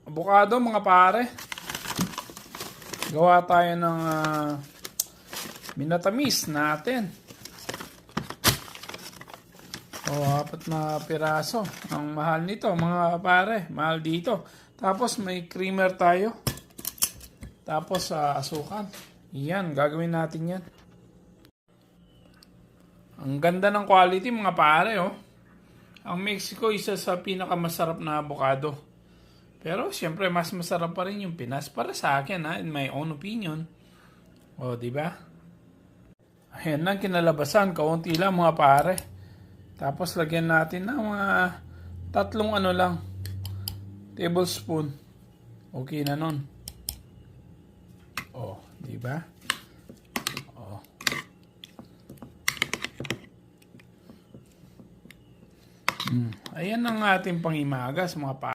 Avocado mga pare. Gawa tayo ng minatamis natin. Apat na piraso. Ang mahal nito mga pare. Mahal dito. Tapos may creamer tayo. Tapos asukal. Yan, gagawin natin yan. Ang ganda ng quality mga pare, oh. Ang Mexico isa sa pinakamasarap na avocado. Pero siyempre mas masarap pa rin yung Pinas para sa akin, in my own opinion. O, di ba? Ayan lang kinalabasan, kaunti lang mga pare. Tapos lagyan natin ng mga 3 lang tablespoon. Okay na nun. O, di ba? O. Ayan ang ating pangimagas mga pare.